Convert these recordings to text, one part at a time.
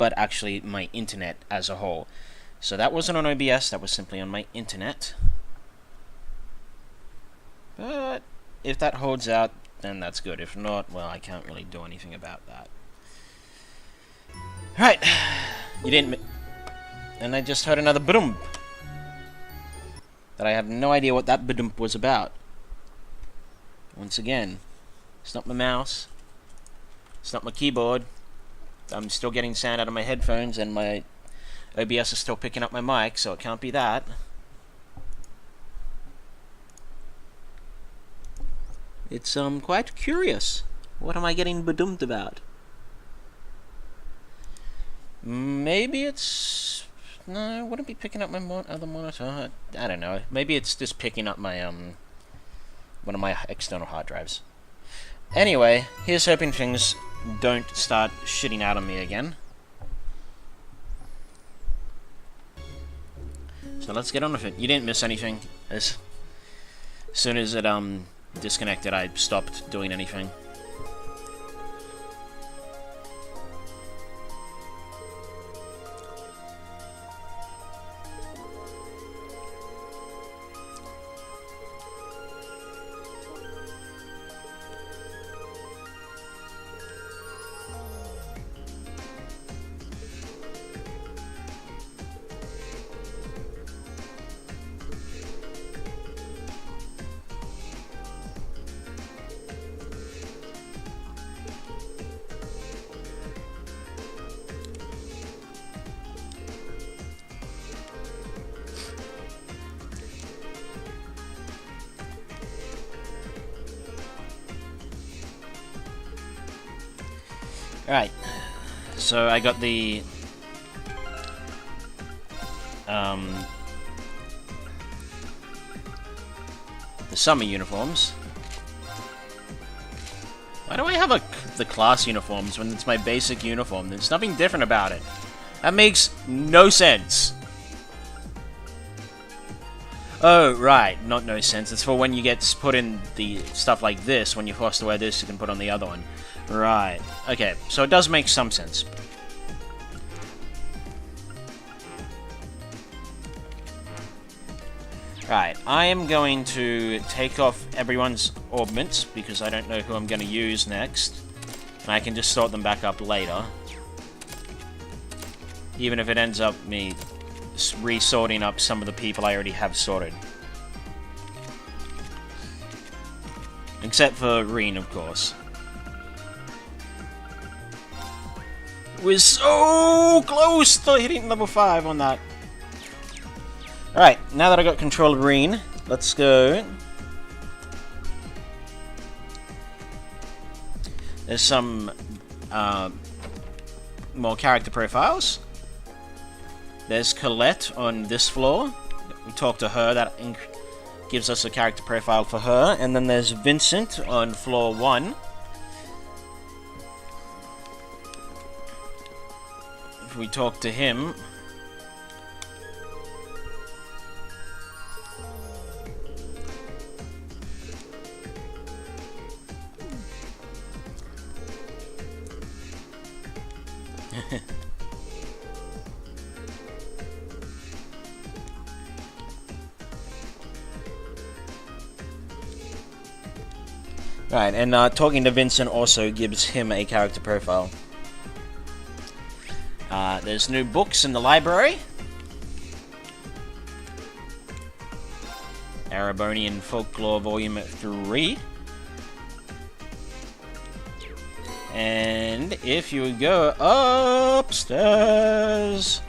but actually my internet as a whole. So that wasn't on OBS, that was simply on my internet. But if that holds out, then that's good. If not, well, I can't really do anything about that. Right, you didn't... And I just heard another boom. That I have no idea what that boom was about. Once again, it's not my mouse. It's not my keyboard. I'm still getting sound out of my headphones, and my OBS is still picking up my mic, so it can't be that. It's quite curious. What am I getting bedoomed about? Maybe it's... No, it wouldn't be picking up my other monitor. I don't know. Maybe it's just picking up my one of my external hard drives. Anyway, here's hoping things don't start shitting out on me again. So let's get on with it. You didn't miss anything. As soon as it disconnected, I stopped doing anything. Alright, so I got the summer uniforms. Why do I have the class uniforms when it's my basic uniform? There's nothing different about it. That makes no sense. Oh, right, not no sense. It's for when you get put in the stuff like this. When you're forced to wear this, you can put on the other one. Right. Okay, so it does make some sense. Right, I am going to take off everyone's augments, because I don't know who I'm going to use next. And I can just sort them back up later. Even if it ends up me resorting up some of the people I already have sorted. Except for Reen, of course. We're so close to hitting level 5 on that. Alright, now that I got control of Reen, let's go. There's some more character profiles. There's Colette on this floor. We talked to her, that gives us a character profile for her. And then there's Vincent on floor 1. If we talk to him... Right, and talking to Vincent also gives him a character profile. There's new books in the library. Erebonian Folklore Volume 3. And if you go upstairs,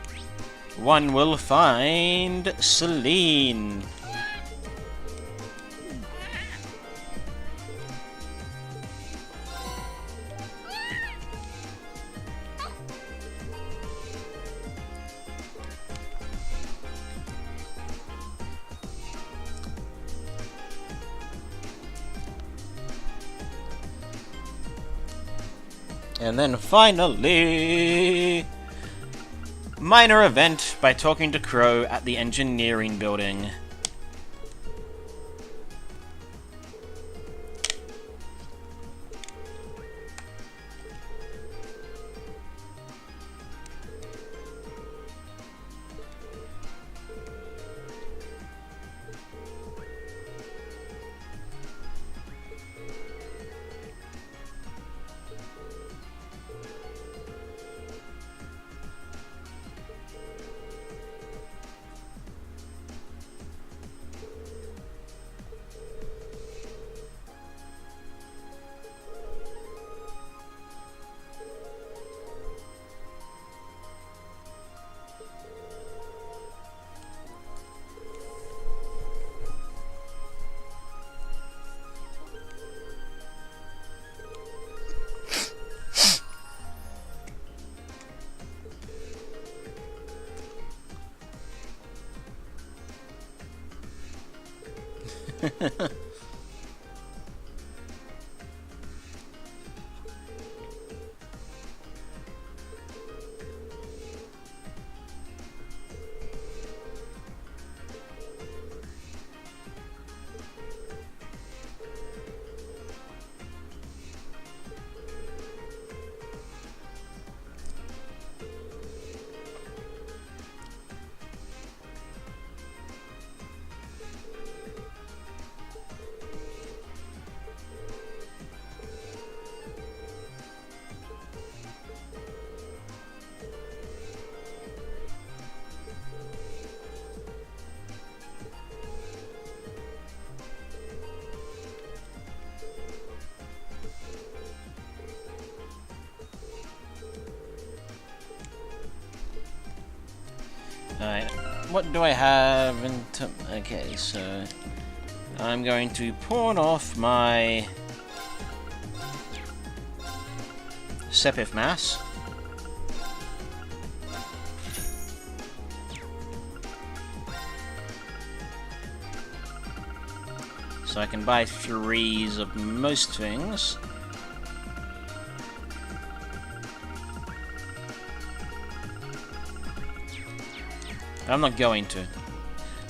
one will find Celine. And then finally, minor event by talking to Crow at the engineering building. Alright, what do I have into... Okay, so... I'm going to pawn off my... Sepith Mass. So I can buy 3s of most things. I'm not going to.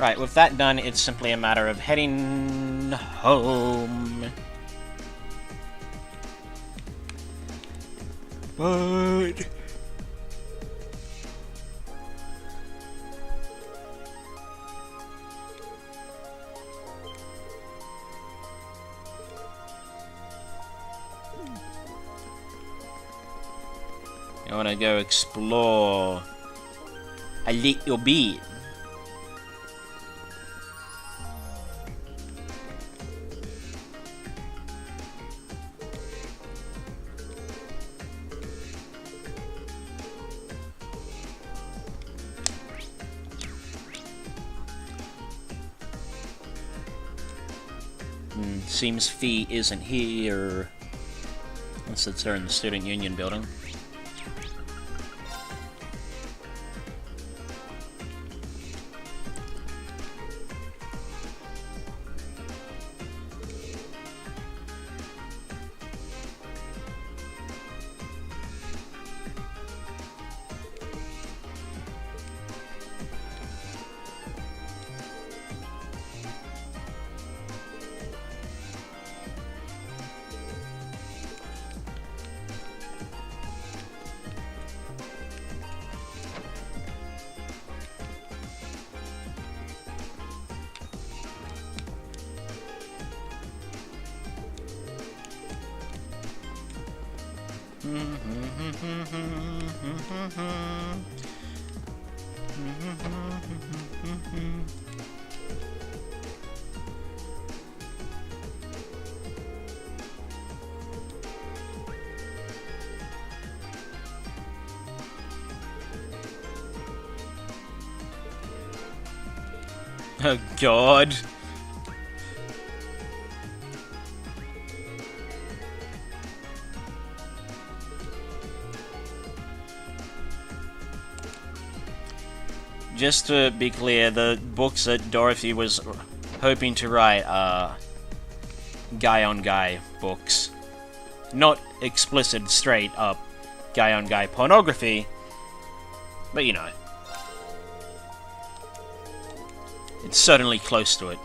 Right, with that done, it's simply a matter of heading home. But... I want to go explore a little bit. Seems Fee isn't here. Unless it's there in the Student Union building. Oh God. Just to be clear, the books that Dorothy was hoping to write are guy-on-guy books. Not explicit, straight-up guy-on-guy pornography, but you know. It's certainly close to it.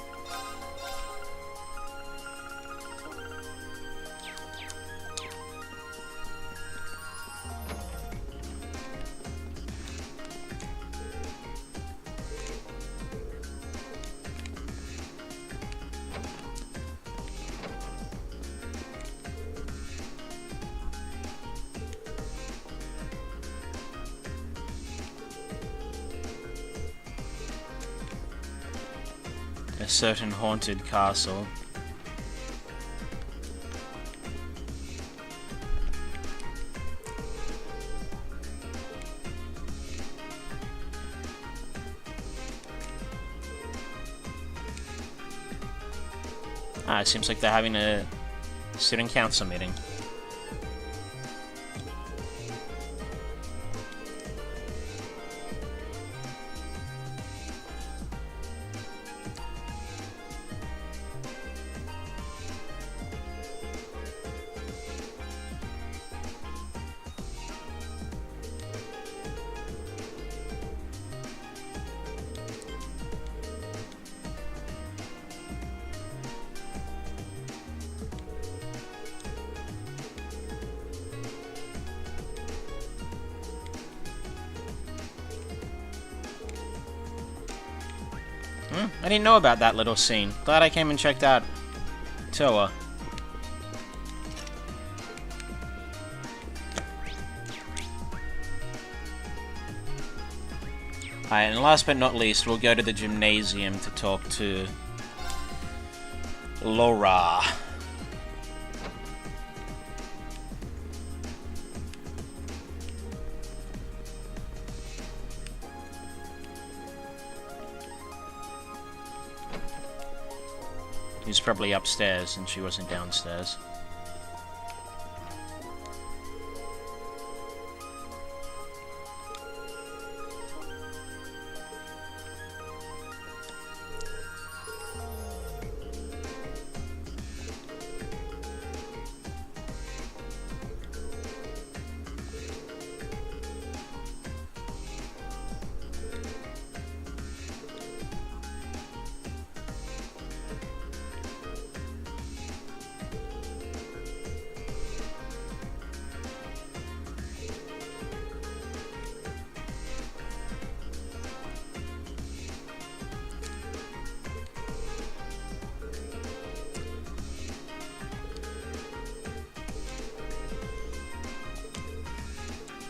A certain haunted castle. Ah, it seems like they're having a student council meeting. I didn't know about that little scene. Glad I came and checked out Toa. Alright, and last but not least, we'll go to the gymnasium to talk to Laura. Who's probably upstairs and she wasn't downstairs.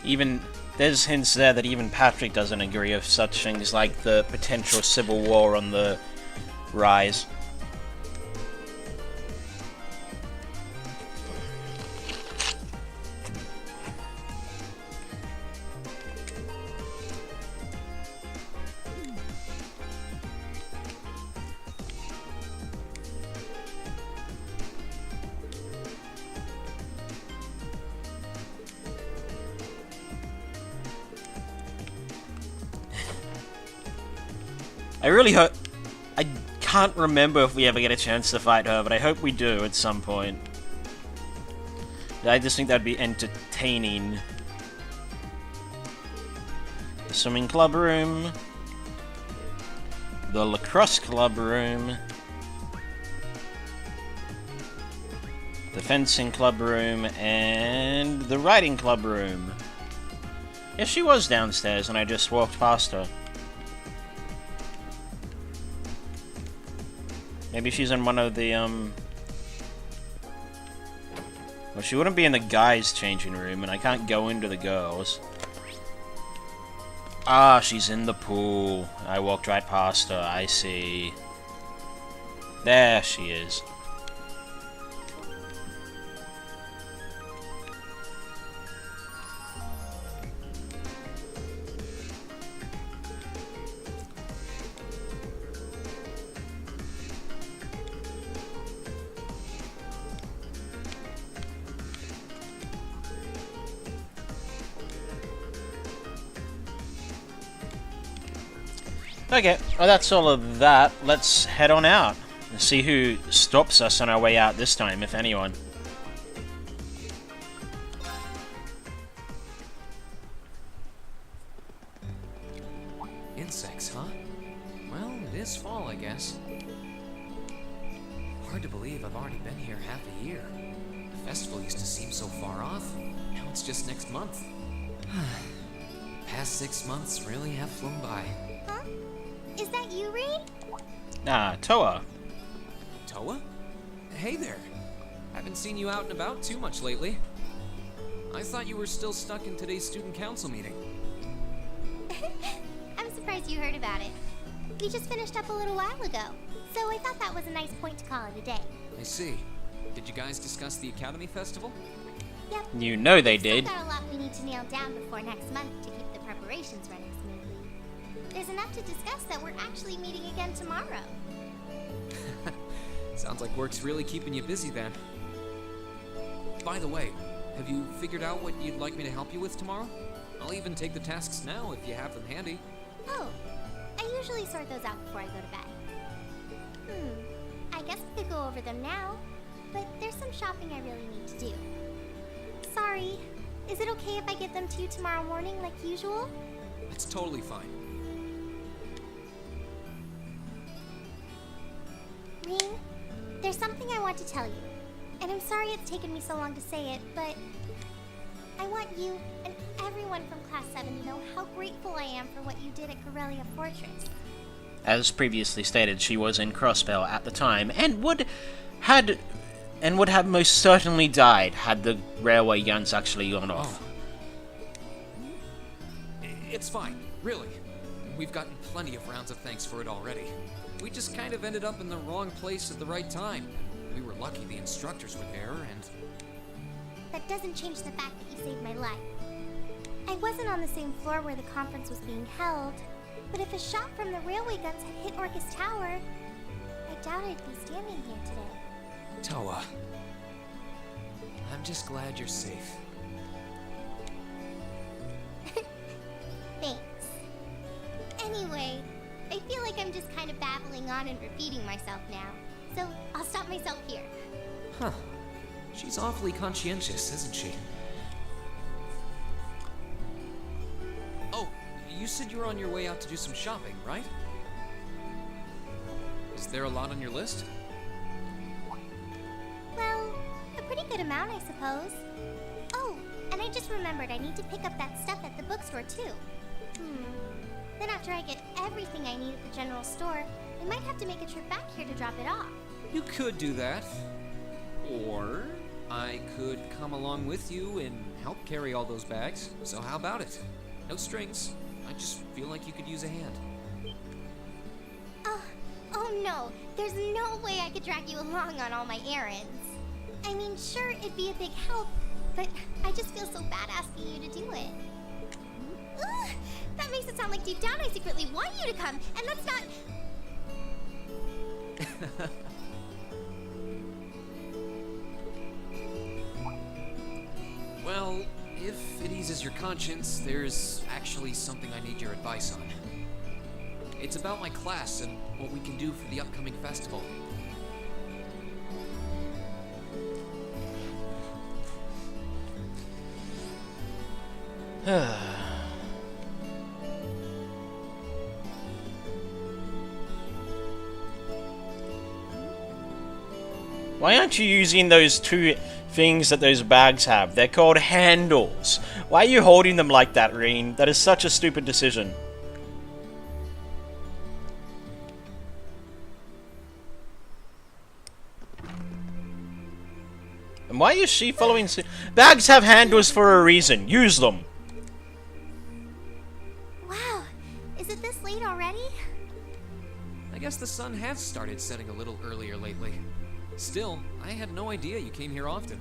Even there's hints there that even Patrick doesn't agree with such things like the potential civil war on the rise. I really hope... I can't remember if we ever get a chance to fight her, but I hope we do at some point. I just think that'd be entertaining. The swimming club room. The lacrosse club room. The fencing club room, and the riding club room. Yeah, she was downstairs and I just walked past her. Maybe she's in one of the, Well, she wouldn't be in the guys' changing room, and I can't go into the girls. Ah, she's in the pool. I walked right past her, I see. There she is. Okay, well that's all of that. Let's head on out and see who stops us on our way out this time, if anyone. Insects, huh? Well, it is fall, I guess. Hard to believe I've already been here half a year. The festival used to seem so far off. Now it's just next month. Past 6 months really have flown by. Huh? Is that you, Reed? Ah, Toa. Toa? Hey there. Haven't seen you out and about too much lately. I thought you were still stuck in today's student council meeting. I'm surprised you heard about it. We just finished up a little while ago, so I thought that was a nice point to call it a day. I see. Did you guys discuss the Academy Festival? Yep. You know they Still did. got a lot we need to nail down before next month to keep the preparations running smoothly. There's enough to discuss that we're actually meeting again tomorrow. Sounds like work's really keeping you busy then. By the way, have you figured out what you'd like me to help you with tomorrow? I'll even take the tasks now if you have them handy. Oh, I usually sort those out before I go to bed. I guess we could go over them now, but there's some shopping I really need to do. Sorry, is it okay if I give them to you tomorrow morning like usual? That's totally fine. Ring, there's something I want to tell you, and I'm sorry it's taken me so long to say it, but I want you and everyone from Class 7 to know how grateful I am for what you did at Corellia Fortress. As previously stated, she was in Crossbell at the time, and would have most certainly died had the railway guns actually gone off. It's fine, really. We've gotten plenty of rounds of thanks for it already. We just kind of ended up in the wrong place at the right time. We were lucky the instructors were there, and... That doesn't change the fact that you saved my life. I wasn't on the same floor where the conference was being held, but if a shot from the railway guns had hit Orcus Tower, I doubt I'd be standing here today. Toa, I'm just glad you're safe. Thanks. Anyway, I feel like I'm just kind of babbling on and repeating myself now, so I'll stop myself here. Huh. She's awfully conscientious, isn't she? Oh, you said you were on your way out to do some shopping, right? Is there a lot on your list? Well, a pretty good amount, I suppose. Oh, and I just remembered I need to pick up that stuff at the bookstore, too. Then after I get everything I need at the general store, I might have to make a trip back here to drop it off. You could do that. Or I could come along with you and help carry all those bags. So how about it? No strings. I just feel like you could use a hand. Oh no, there's no way I could drag you along on all my errands. I mean, sure, it'd be a big help, but I just feel so bad asking you to do it. Ugh, that makes it sound like deep down I secretly want you to come, and that's not... Well, if it eases your conscience, there's actually something I need your advice on. It's about my class and what we can do for the upcoming festival. Why aren't you using those two things that those bags have? They're called handles. Why are you holding them like that, Reen? That is such a stupid decision. And why is she following suit? Bags have handles for a reason. Use them. Wow, is it this late already? I guess the sun has started setting a little earlier lately. Still, I had no idea you came here often.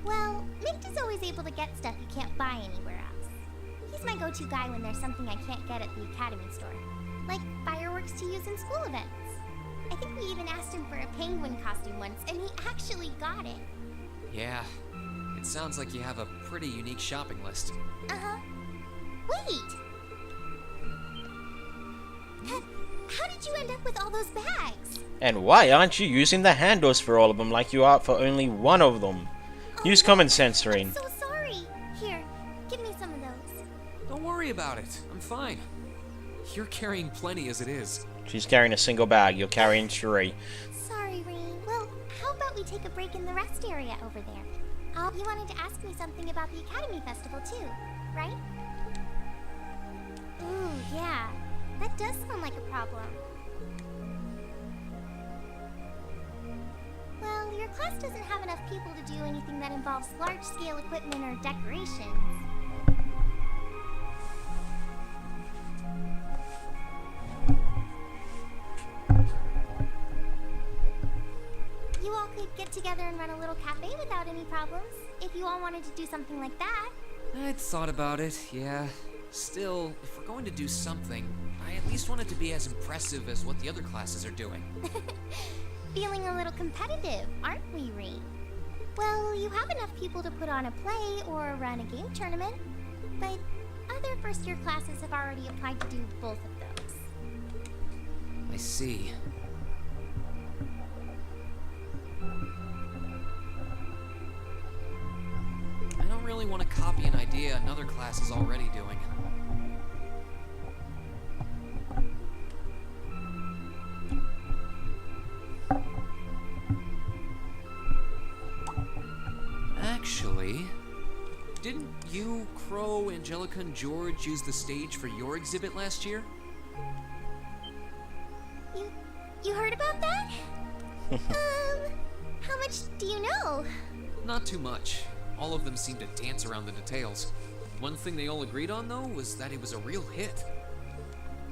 Well, Mick is always able to get stuff you can't buy anywhere else. He's my go-to guy when there's something I can't get at the Academy store. Like fireworks to use in school events. I think we even asked him for a penguin costume once, and he actually got it. Yeah, it sounds like you have a pretty unique shopping list. Uh-huh. Wait! How did you end up with all those bags? And why aren't you using the handles for all of them like you are for only one of them? Use common sense, Reen. I'm so sorry. Here, give me some of those. Don't worry about it. I'm fine. You're carrying plenty as it is. She's carrying a single bag. You're carrying 3. Sorry, Reen. Well, how about we take a break in the rest area over there? You wanted to ask me something about the Academy Festival too, right? Ooh, yeah. That does sound like a problem. Well, your class doesn't have enough people to do anything that involves large-scale equipment or decorations. You all could get together and run a little cafe without any problems, if you all wanted to do something like that. I'd thought about it, yeah. Still, if we're going to do something, I at least want it to be as impressive as what the other classes are doing. Feeling a little competitive, aren't we, Reen? Well, you have enough people to put on a play or run a game tournament, but other first-year classes have already applied to do both of those. I see. I don't really want to copy an idea another class is already doing. Actually, didn't you, Crow, Angelica, and George use the stage for your exhibit last year? You heard about that? How much do you know? Not too much. All of them seemed to dance around the details. One thing they all agreed on, though, was that it was a real hit.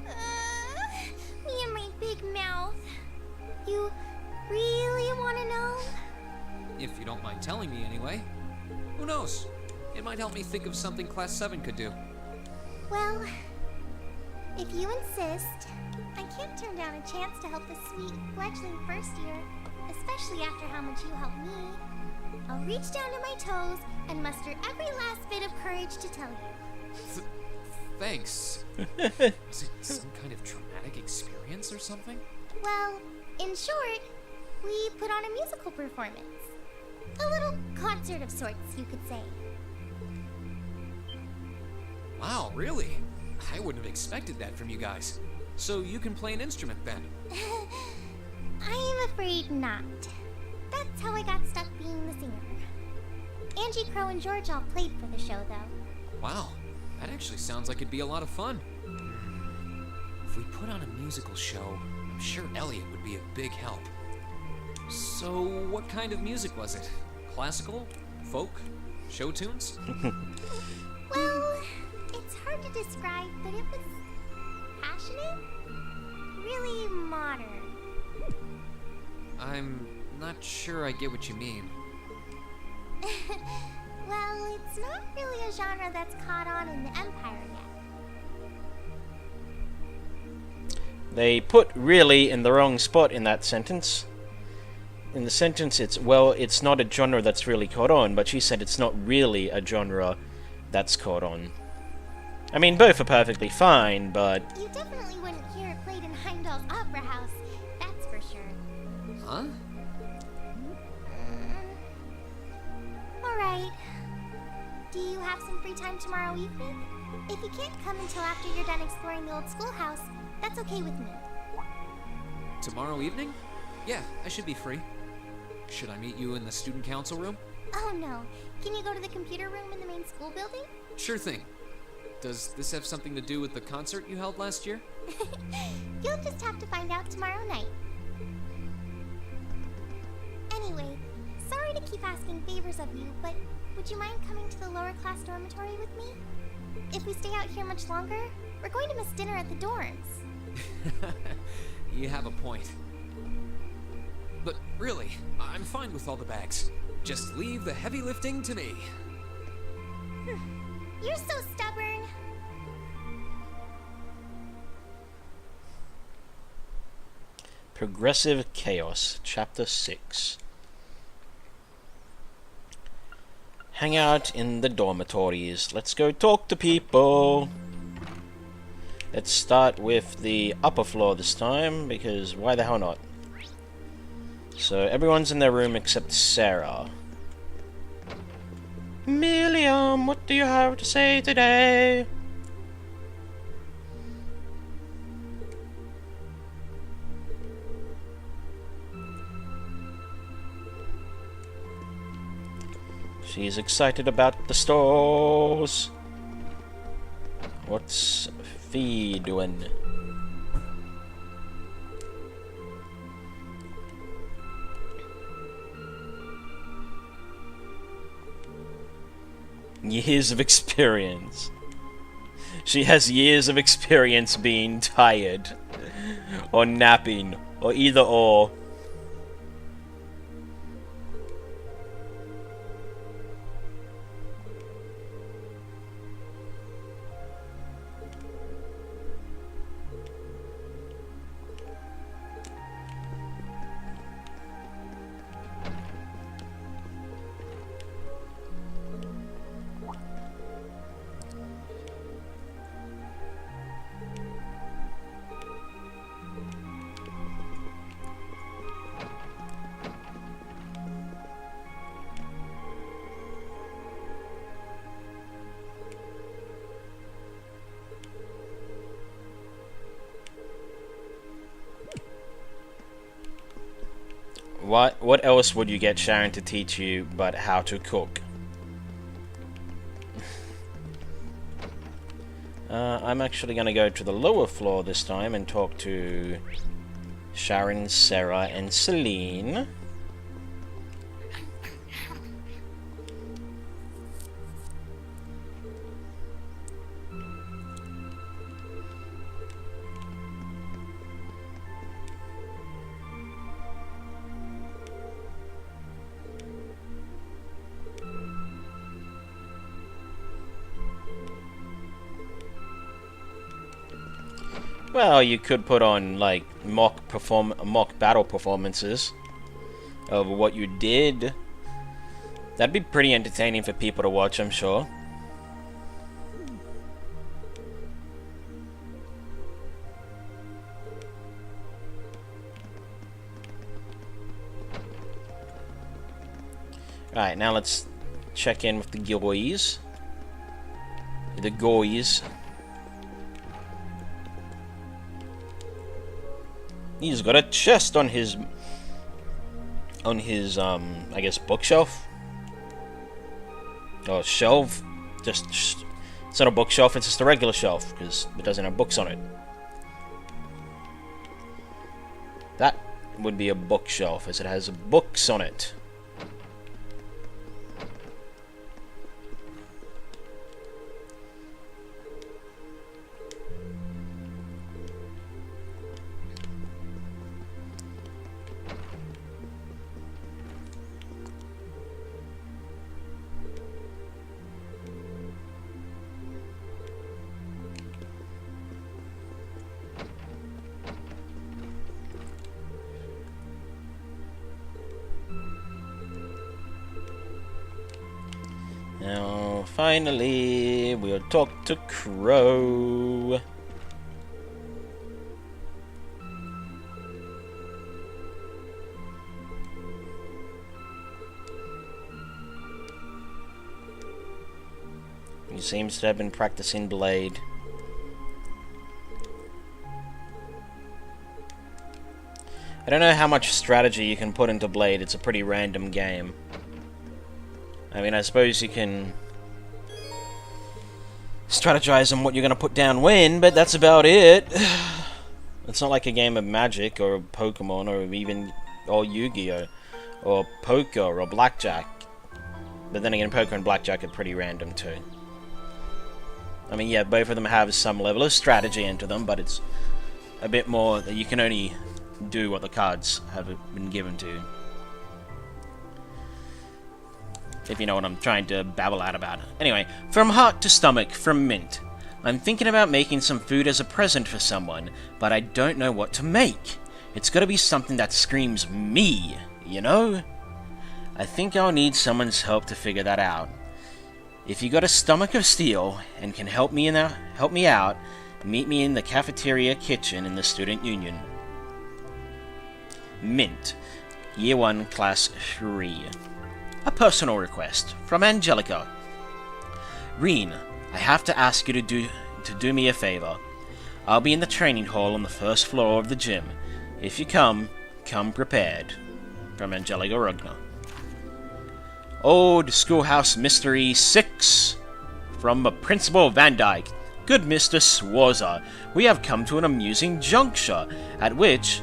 Me and my big mouth. You really want to know? If you don't mind telling me anyway. Who knows? It might help me think of something Class 7 could do. Well, if you insist, I can't turn down a chance to help the sweet fledgling first year, especially after how much you helped me. I'll reach down to my toes and muster every last bit of courage to tell you. Thanks. Is it some kind of traumatic experience or something? Well, in short, we put on a musical performance. A little concert of sorts, you could say. Wow, really? I wouldn't have expected that from you guys. So you can play an instrument then? I am afraid not. That's how I got stuck being the singer. Angie, Crow, and George all played for the show, though. Wow, that actually sounds like it'd be a lot of fun. If we put on a musical show, I'm sure Elliot would be a big help. So, what kind of music was it? Classical? Folk? Show tunes? Well, it's hard to describe, but it was passionate, really modern. I'm not sure I get what you mean. Well, it's not really a genre that's caught on in the Empire yet. They put really in the wrong spot in that sentence. In the sentence, it's, well, it's not a genre that's really caught on, but she said it's not really a genre that's caught on. I mean, both are perfectly fine, but... You definitely wouldn't hear it played in Heimdall's Opera House, that's for sure. Huh? Alright. Do you have some free time tomorrow evening? If you can't come until after you're done exploring the old schoolhouse, that's okay with me. Tomorrow evening? Yeah, I should be free. Should I meet you in the student council room? Oh no. Can you go to the computer room in the main school building? Sure thing. Does this have something to do with the concert you held last year? You'll just have to find out tomorrow night. Anyway, sorry to keep asking favors of you, but would you mind coming to the lower class dormitory with me? If we stay out here much longer, we're going to miss dinner at the dorms. You have a point. But really, I'm fine with all the bags. Just leave the heavy lifting to me. You're so stubborn. Progressive Chaos, Chapter 6. Hang out in the dormitories. Let's go talk to people. Let's start with the upper floor this time, because why the hell not? So everyone's in their room except Sarah. Milliam, what do you have to say today? She's excited about the stores. What's Fee doing? Years of experience. She has years of experience being tired, or napping, or either or. What else would you get Sharon to teach you but how to cook? I'm actually going to go to the lower floor this time and talk to Sharon, Sarah, and Celine. Well, you could put on like mock battle performances of what you did. That'd be pretty entertaining for people to watch, I'm sure. Alright, now let's check in with the Goys. The Goys. He's got a chest on his I guess bookshelf or shelf. Just it's not a bookshelf, it's just a regular shelf because it doesn't have books on it. That would be a bookshelf as it has books on it. Now, finally, we'll talk to Crow. He seems to have been practicing Blade. I don't know how much strategy you can put into Blade. It's a pretty random game. I mean, I suppose you can strategize on what you're going to put down when, but that's about it. It's not like a game of Magic or Pokemon or even Yu-Gi-Oh! Or Poker or Blackjack. But then again, Poker and Blackjack are pretty random too. I mean, yeah, both of them have some level of strategy into them, but it's a bit more that you can only do what the cards have been given to you. If you know what I'm trying to babble out about. Anyway, from heart to stomach, from Mint. I'm thinking about making some food as a present for someone, but I don't know what to make. It's gotta be something that screams me, you know? I think I'll need someone's help to figure that out. If you got a stomach of steel and can help me out, meet me in the cafeteria kitchen in the Student Union. Mint, Year 1, Class 3. A personal request from Angelica. Reen, I have to ask you to do me a favor. I'll be in the training hall on the first floor of the gym. If you come prepared. From Angelica Rugner. Old Schoolhouse Mystery 6 from Principal Van Dyke. Good Mr. Swarza, we have come to an amusing juncture, at which,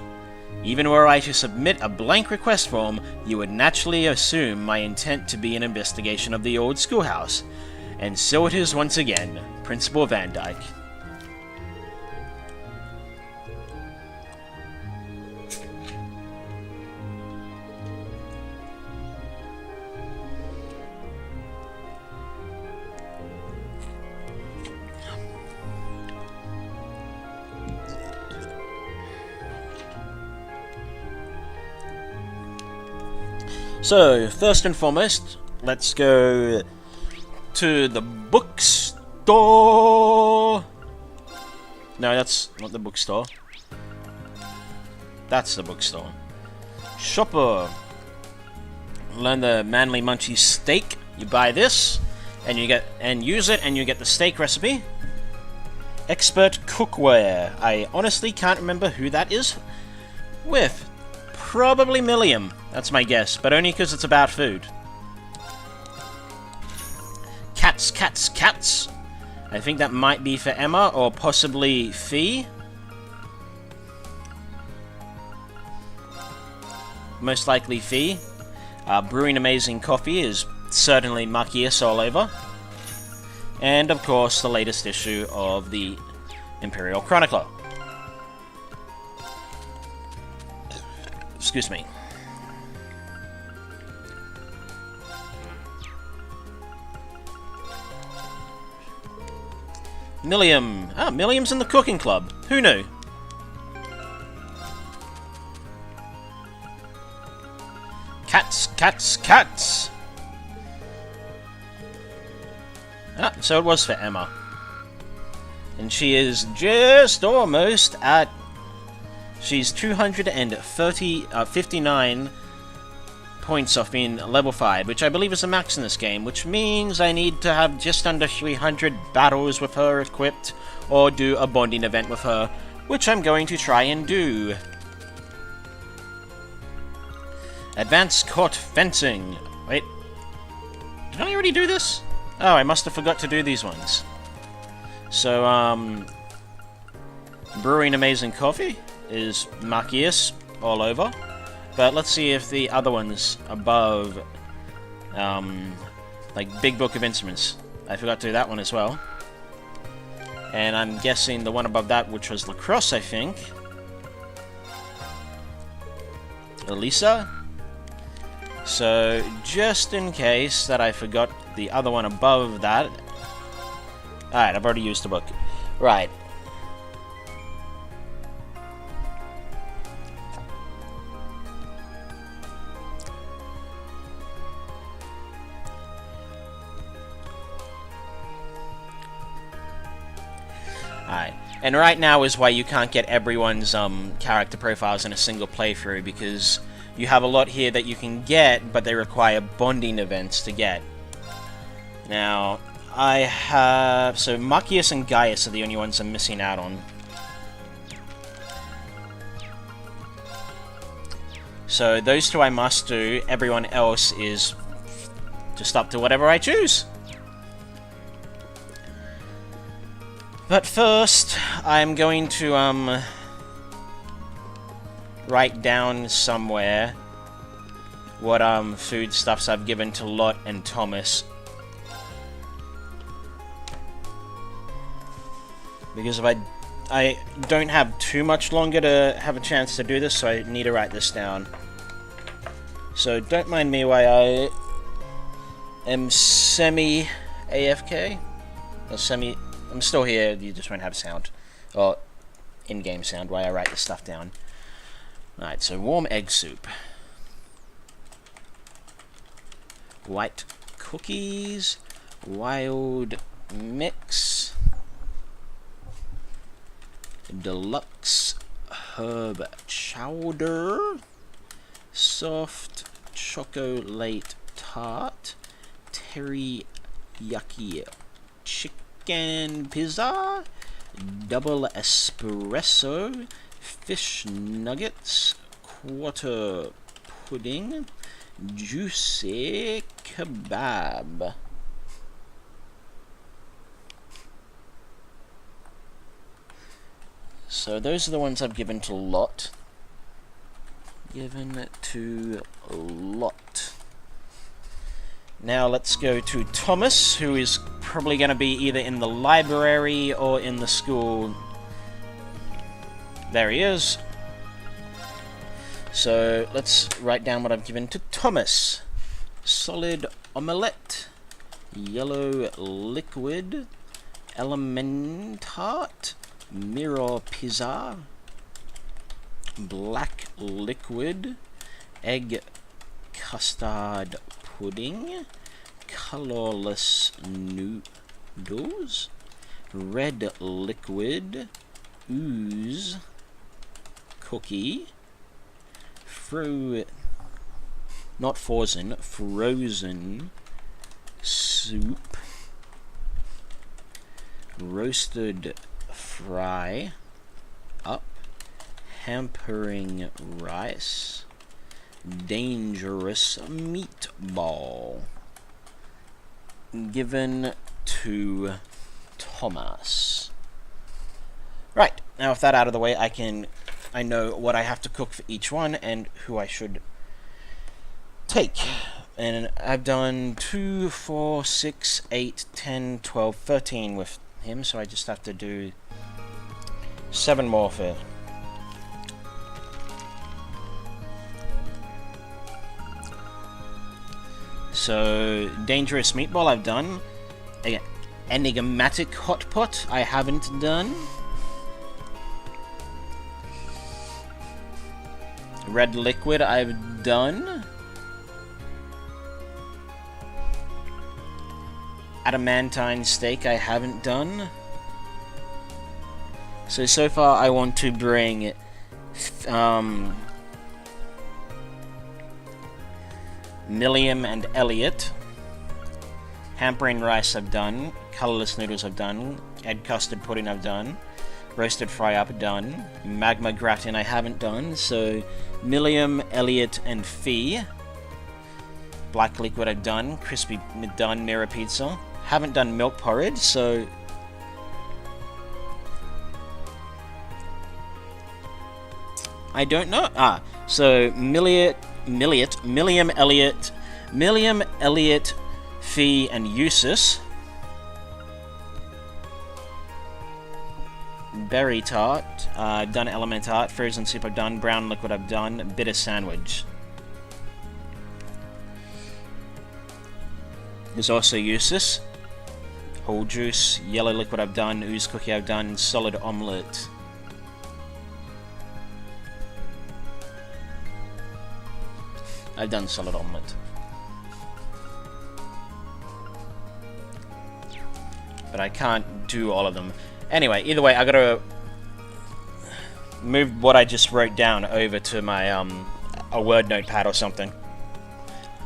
even were I to submit a blank request form, you would naturally assume my intent to be an investigation of the old schoolhouse. And so it is once again, Principal Van Dyke. So, first and foremost, let's go to the bookstore. No, that's not the bookstore. That's the bookstore. Shopper. Learn the Manly Munchies steak. You buy this, and you use it, and you get the steak recipe. Expert cookware. I honestly can't remember who that is with. Probably Milliam. That's my guess, but only because it's about food. Cats, cats, cats. I think that might be for Emma, or possibly Fee. most likely Fee. Brewing amazing coffee is certainly Machias all over. And of course, the latest issue of the Imperial Chronicler. Excuse me. Milliam. Ah, Milliam's in the cooking club. Who knew? Cats, cats, cats! Ah, so it was for Emma. And she is just almost at... She's 259 points off being level 5, which I believe is the max in this game, which means I need to have just under 300 battles with her equipped, or do a bonding event with her, which I'm going to try and do. Advanced Court Fencing. Wait. Did I already do this? Oh, I must have forgot to do these ones. So, Brewing Amazing Coffee is Machias all over. But let's see if the other ones above, like Big Book of Instruments. I forgot to do that one as well. And I'm guessing the one above that, which was Lacrosse, I think. Elisa. So, just in case that I forgot the other one above that. Alright, I've already used the book. Right. Alright. And right now is why you can't get everyone's character profiles in a single playthrough, because you have a lot here that you can get, but they require bonding events to get. Now, I have... So, Machias and Gaius are the only ones I'm missing out on. So, those two I must do. Everyone else is just up to whatever I choose. But first, I'm going to, write down somewhere what, foodstuffs I've given to Lot and Thomas. Because if I don't have too much longer to have a chance to do this, so I need to write this down. So don't mind me while I am semi-AFK. Or semi... I'm still here, you just won't have sound. Or in-game sound while I write this stuff down. Alright, so warm egg soup. White cookies. Wild mix. Deluxe herb chowder. Soft chocolate tart. Teriyaki chicken pizza. Double espresso. Fish nuggets. Quarter pudding. Juicy kebab. So those are the ones I've given to Lot. Given to Lot. Now let's go to Thomas, who is probably going to be either in the library or in the school. There he is. So let's write down what I've given to Thomas. Solid omelette. Yellow liquid. Elementart. Mirror pizza. Black liquid. Egg custard pudding. Colorless noodles. Red liquid. Ooze. Cookie. Not frozen. Frozen soup. Roasted fry up. Hampering rice. Dangerous meatball. Given to Thomas. Right, now with that out of the way, I know what I have to cook for each one and who I should take. And I've done 2, 4, 6, 8, 10, 12, 13 with him, so I just have to do 7 more for... So, Dangerous Meatball I've done. Enigmatic Hot Pot I haven't done. Red Liquid I've done. Adamantine Steak I haven't done. So far I want to bring Milliam and Elliot. Hampering Rice I've done. Colorless Noodles I've done. Egg Custard Pudding I've done. Roasted Fry Up done. Magma Gratin I haven't done. So Milliam, Elliot, and Fee. Black Liquid I've done. Crispy done. Mirror Pizza. Haven't done Milk Porridge, so... I don't know. So Milliam, Elliot, Fee, and Eustace. Berry Tart. I've done Element Tart. Frozen Soup I've done. Brown Liquid I've done. Bitter Sandwich. There's also Eustace. Whole Juice. Yellow Liquid I've done. Ooze Cookie I've done. Solid Omelette. I've done Solid Omelette. But I can't do all of them. Anyway, either way, I gotta move what I just wrote down over to my a word notepad or something,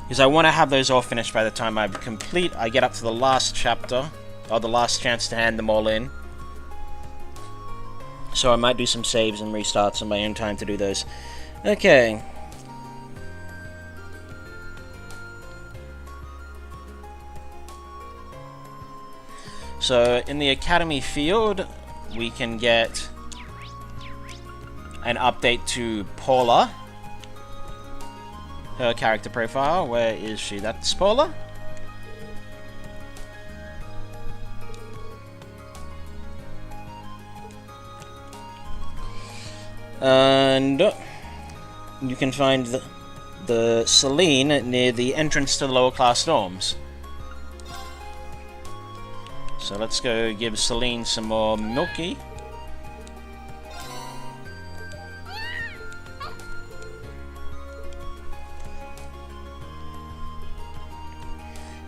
because I want to have those all finished by the time I get up to the last chapter, or the last chance to hand them all in. So I might do some saves and restarts on my own time to do those. Okay. So, in the Academy field, we can get an update to Paula. Her character profile. Where is she? That's Paula? And you can find the Celine near the entrance to the lower class dorms. So let's go give Celine some more Milky.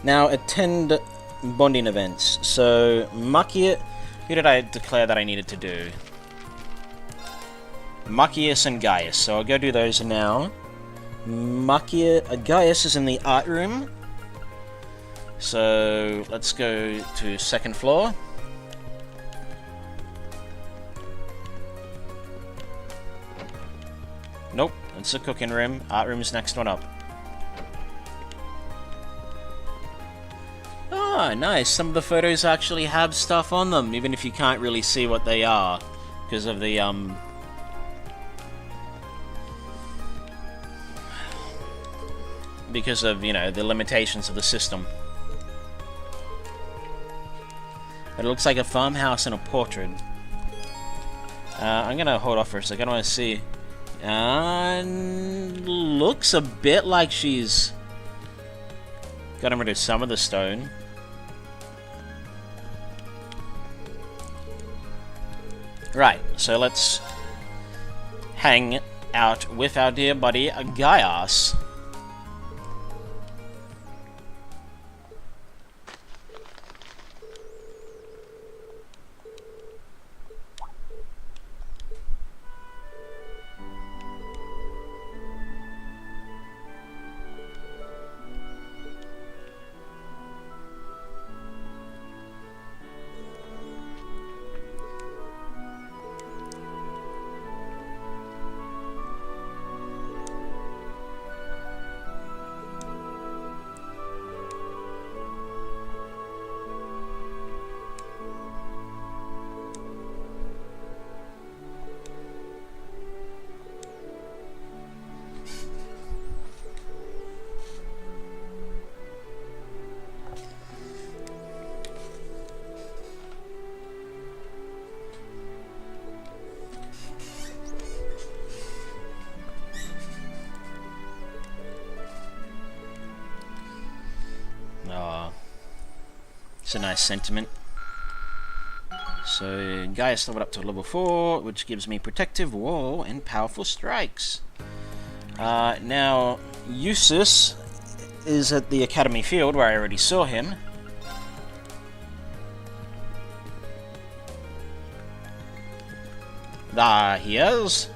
Now attend bonding events. So Machias, who did I declare that I needed to do? Machias and Gaius. So I'll go do those now. Gaius is in the art room. So let's go to second floor. Nope, it's the cooking room. Art room is next one up. Ah, nice. Some of the photos actually have stuff on them, even if you can't really see what they are because of the you know, the limitations of the system. But it looks like a farmhouse and a portrait. I'm gonna hold off for a second. I want to see. Looks a bit like she's gotten rid of some of the stone. Right, so let's hang out with our dear buddy Gaius. It's a nice sentiment. So, Gaius leveled up to level 4, which gives me Protective Wall and Powerful Strikes. Now, Eustace is at the Academy Field, where I already saw him. There he is.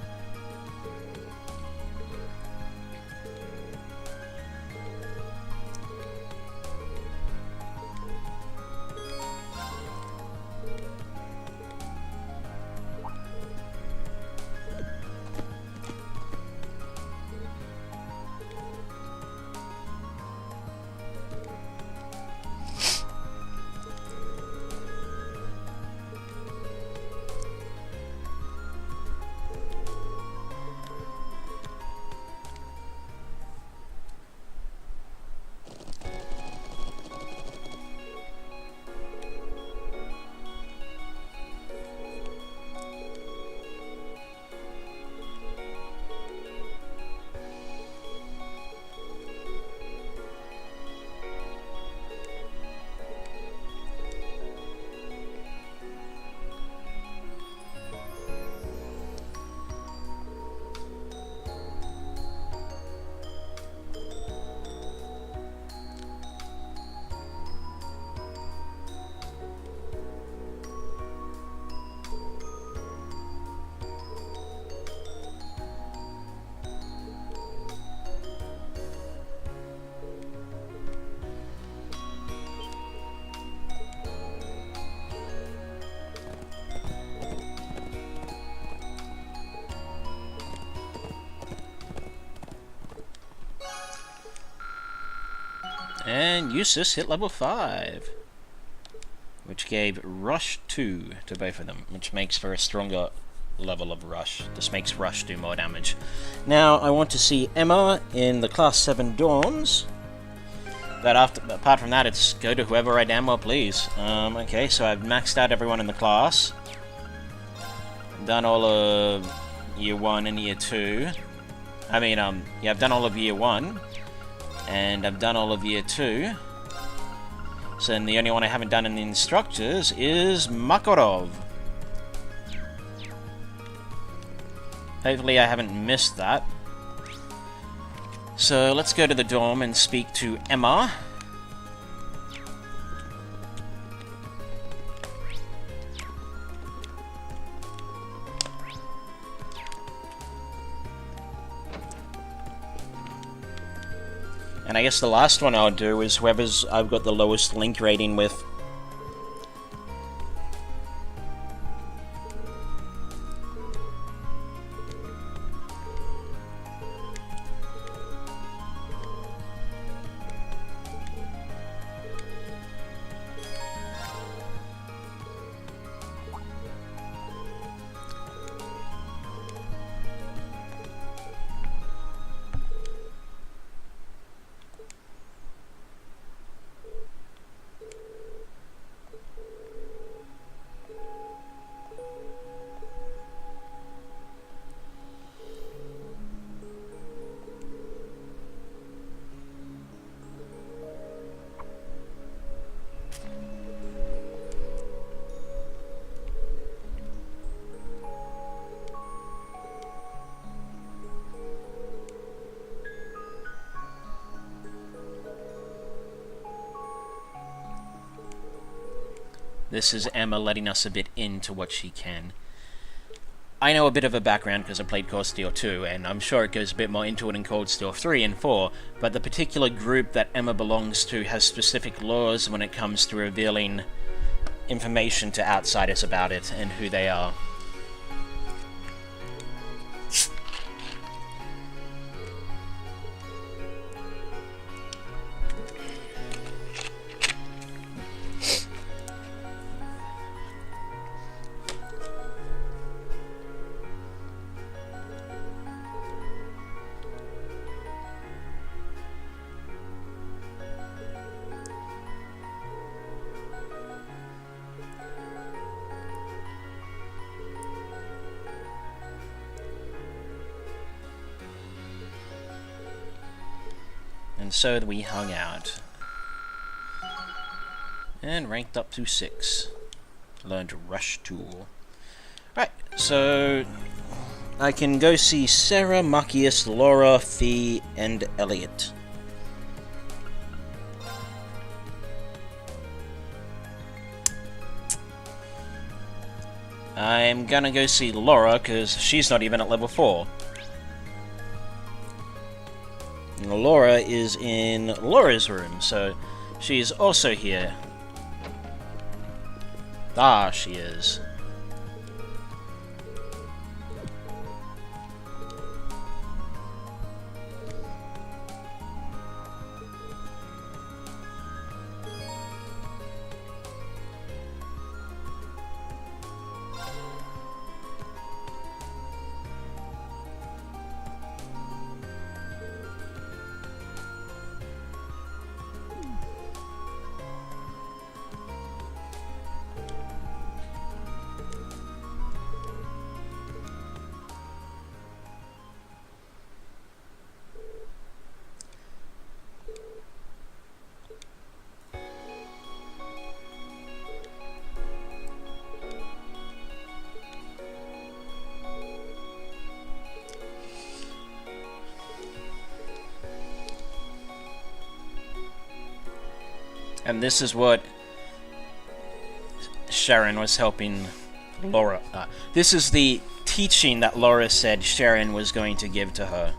And Eustace hit level 5, which gave Rush 2 to both of them, which makes for a stronger level of Rush. This makes Rush do more damage. Now, I want to see Emma in the Class 7 dorms, but apart from that, it's go to whoever I damn well please. Okay, so I've maxed out everyone in the class. Done all of Year 1 and Year 2. Yeah, I've done all of Year 1. And I've done all of Year 2. So then the only one I haven't done in the instructors is Makarov. Hopefully I haven't missed that. So let's go to the dorm and speak to Emma. And I guess the last one I'll do is whoever's I've got the lowest link rating with. This is Emma letting us a bit into what she can. I know a bit of a background because I played Cold Steel 2, and I'm sure it goes a bit more into it in Cold Steel 3 and 4, but the particular group that Emma belongs to has specific laws when it comes to revealing information to outsiders about it and who they are. And so we hung out. And ranked up to 6. Learned Rush Tool. Right, so I can go see Sarah, Machias, Laura, Fee, and Elliot. I'm gonna go see Laura, because she's not even at level 4. Laura is in Laura's room, so she's also here. Ah, she is. And this is what Sharon was helping Laura. This is the teaching that Laura said Sharon was going to give to her.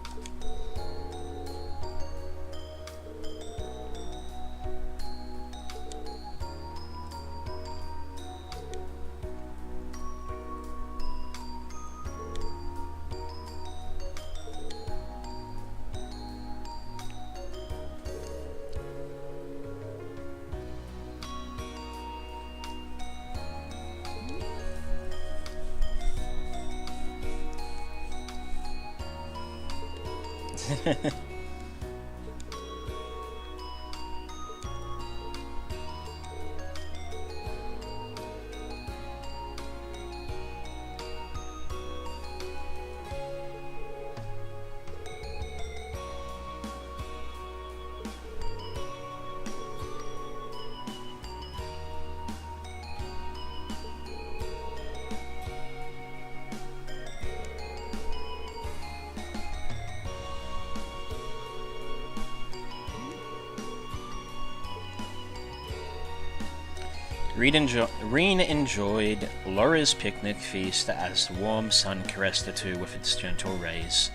Reen enjoyed Laura's picnic feast as the warm sun caressed the two with its gentle rays.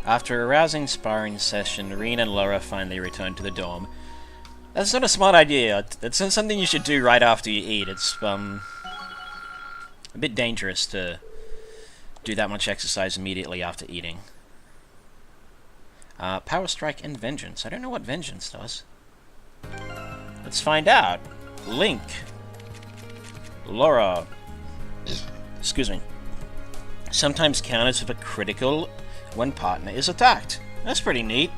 After a rousing sparring session, Reen and Laura finally returned to the dorm. That's not a smart idea. That's not something you should do right after you eat. It's a bit dangerous to do that much exercise immediately after eating. Power Strike and Vengeance. I don't know what Vengeance does. Let's find out. Link. Laura. Excuse me. Sometimes counters with a critical when partner is attacked. That's pretty neat.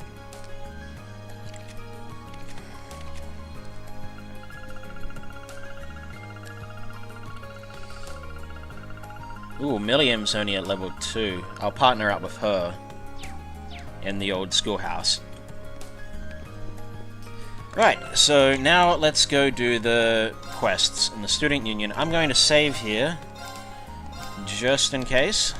Ooh, Milliam's only at level 2. I'll partner up with her in the old schoolhouse. Right, so now let's go do the quests in the Student Union. I'm going to save here, just in case.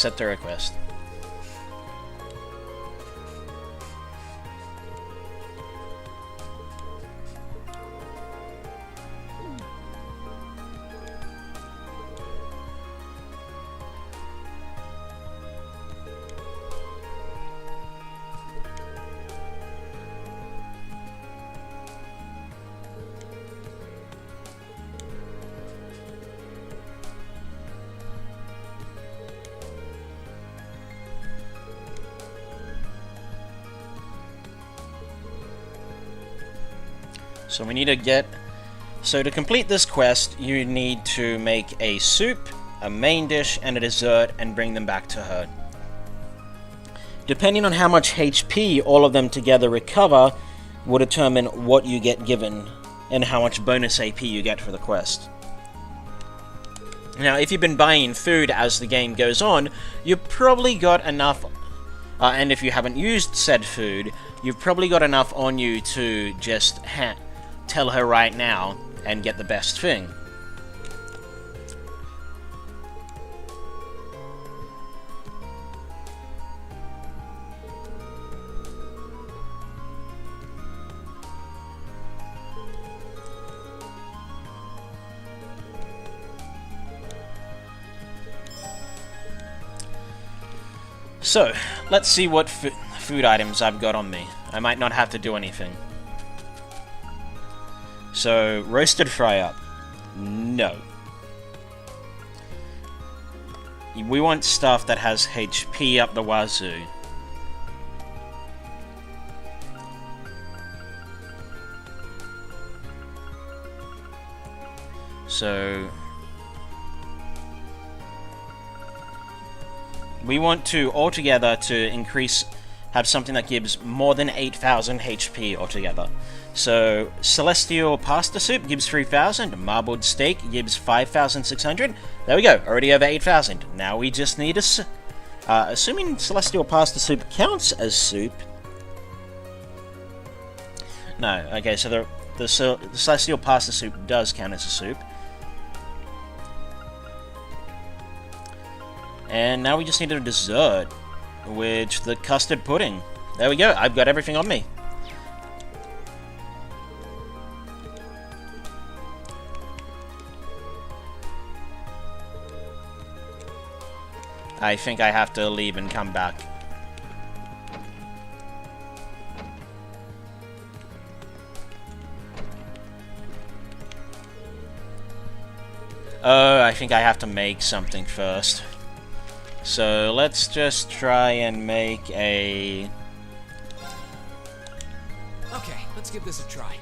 accept the request. So we need to get... So to complete this quest, you need to make a soup, a main dish, and a dessert, and bring them back to her. Depending on how much HP all of them together recover, will determine what you get given, and how much bonus AP you get for the quest. Now, if you've been buying food as the game goes on, you've probably got enough... and if you haven't used said food, you've probably got enough on you to just tell her right now and get the best thing. So, let's see what food items I've got on me. I might not have to do anything. So, roasted fry up. No. We want stuff that has HP up the wazoo. So... we want to, altogether, to have something that gives more than 8,000 HP altogether. So, Celestial Pasta Soup gives 3,000, Marbled Steak gives 5,600. There we go, already over 8,000. Now we just need assuming Celestial Pasta Soup counts as soup. No, okay, so the Celestial Pasta Soup does count as a soup. And now we just need a dessert, which the custard pudding. There we go, I've got everything on me. I think I have to leave and come back. Oh, I think I have to make something first. So let's just try and make a... Okay, let's give this a try.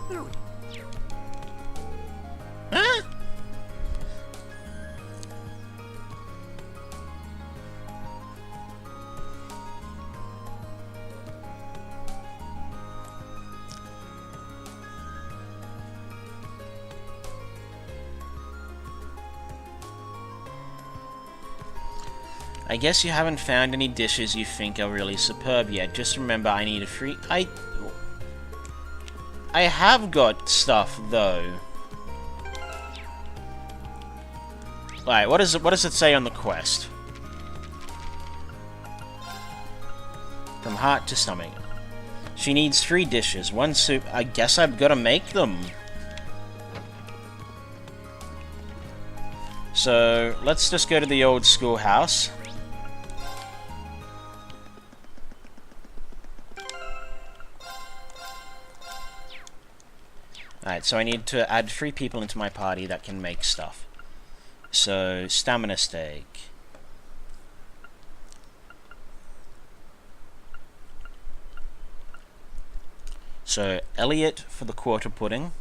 There we go. Huh? I guess you haven't found any dishes you think are really superb yet. Just remember, I need a free... I have got stuff, though. Alright, what does it say on the quest? From heart to stomach. She needs 3 dishes, 1 soup. I guess I've got to make them. So, let's just go to the old schoolhouse. Alright, so I need to add 3 people into my party that can make stuff. So, stamina steak. So, Elliot for the quarter pudding.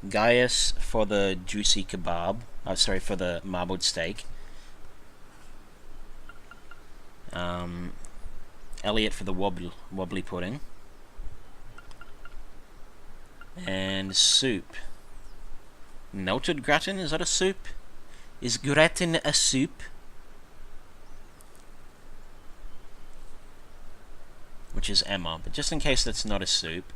Gaius for the juicy kebab. Oh, sorry, for the marbled steak. Elliot for the wobbly pudding. And soup. Melted gratin, is that a soup? Is gratin a soup? which is Emma. But just in case that's not a soup.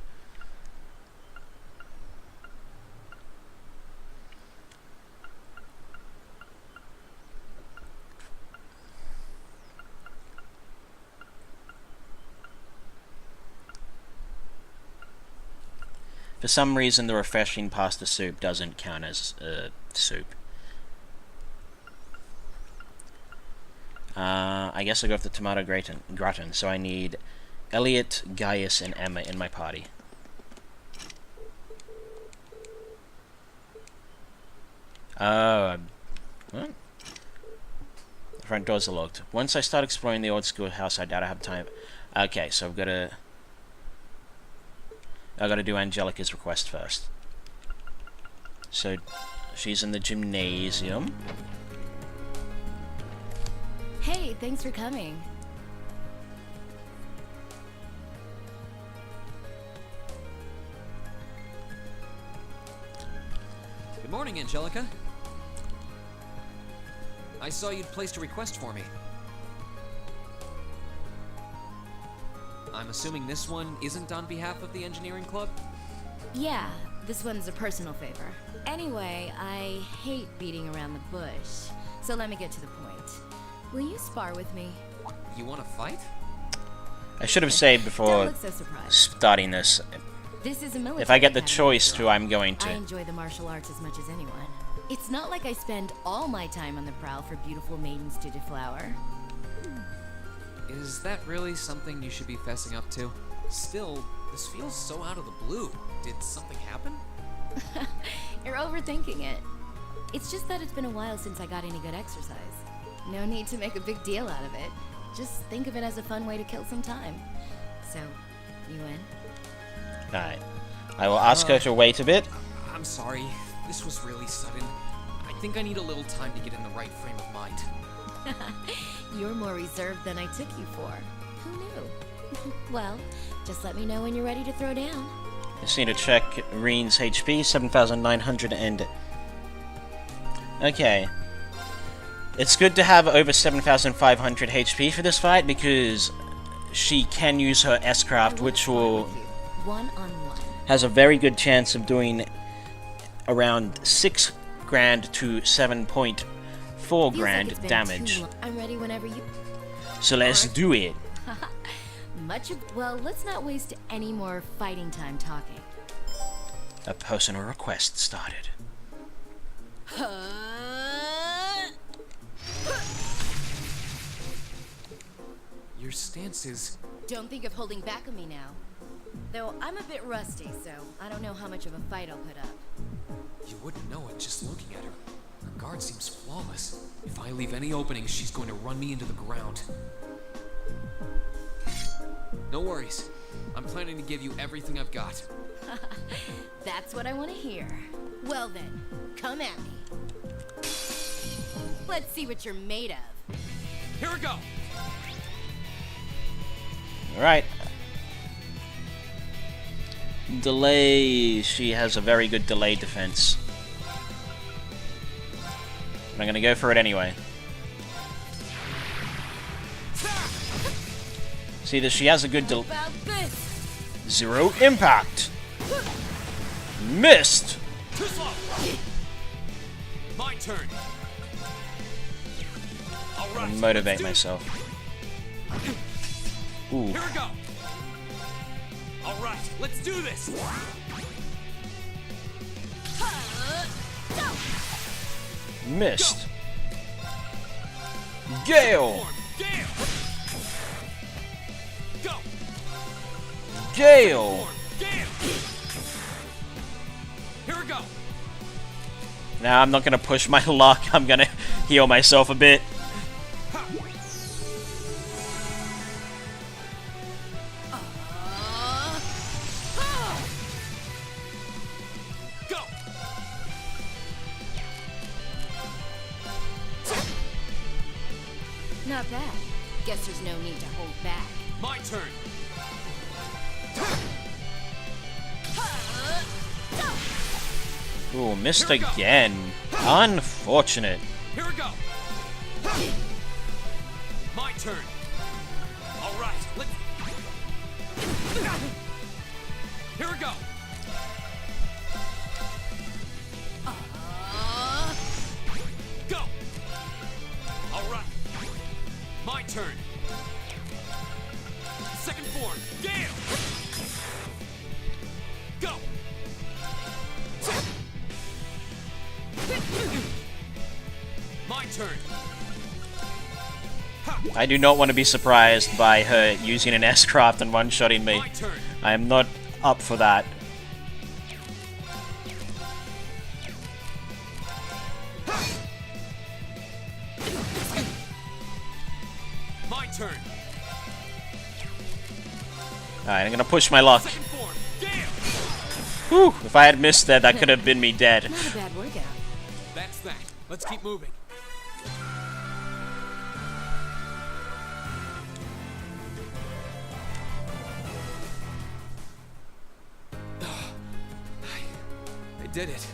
For some reason, the refreshing pasta soup doesn't count as soup. I guess I'll go with the tomato gratin. So I need Elliot, Gaius, and Emma in my party. What? The front doors are locked. Once I start exploring the old schoolhouse, I doubt I have time. Okay, so I've got to do Angelica's request first. So, she's in the gymnasium. Hey, thanks for coming. Good morning, Angelica. I saw you'd placed a request for me. I'm assuming this one isn't on behalf of the engineering club? Yeah, this one's a personal favor. Anyway, I hate beating around the bush, so let me get to the point. Will you spar with me? You want to fight? I should have saved Don't before look so surprised. starting this. This is a military If I get the academy, choice after to, all. I'm going I to. enjoy the martial arts as much as anyone. It's not like I spend all my time on the prowl for beautiful maidens to deflower. Is that really something you should be fessing up to? Still, this feels so out of the blue. Did something happen? You're overthinking it. It's just that it's been a while since I got any good exercise. No need to make a big deal out of it. Just think of it as a fun way to kill some time. So, you in? Alright. I will ask her to wait a bit. I'm sorry. This was really sudden. I think I need a little time to get in the right frame of mind. You're more reserved than I took you for. Who knew? Well, just let me know when you're ready to throw down. Just need to check Reen's HP, 7,900 and... Okay. It's good to have over 7,500 HP for this fight, because she can use her S-Craft, which will... One-on-one. has a very good chance of doing around 6 grand to 7.4 Feels grand like it's been damage. too long. I'm ready whenever you... So let's do it. Well, let's not waste any more fighting time talking. A personal request started. Your stance is... Don't think of holding back on me now. Though I'm a bit rusty, so I don't know how much of a fight I'll put up. You wouldn't know it just looking at her. Her guard seems flawless. If I leave any openings, she's going to run me into the ground. No worries. I'm planning to give you everything I've got. That's what I want to hear. Well then, come at me. Let's see what you're made of. Here we go! Alright. Delay. She has a very good delay defense. But I'm gonna go for it anyway. See that she has a good How about this? Zero impact. Missed. Too slow! My turn! Alright, Motivate myself. Ooh. Here we go! Alright, let's do this! Missed. Gale. Form, Gale! Go! Gale. Form, Gale! Here we go! Now I'm not gonna push my luck. I'm gonna heal myself a bit. Go! Not bad. Guess there's no need to hold back. My turn! Ooh, missed Here we go. again. Unfortunate. Here we go! My turn! Alright, let's... Here we go. Go. All right. My turn. Second form. Gale. Go. My turn. I do not want to be surprised by her using an S-craft and one-shotting me. My turn. I am not up for that. My turn. Alright, I'm gonna push my luck. Second form. Gale. Whew, if I had missed that, that could have been me dead. Not a bad workout. That's that. Let's keep moving. I did it.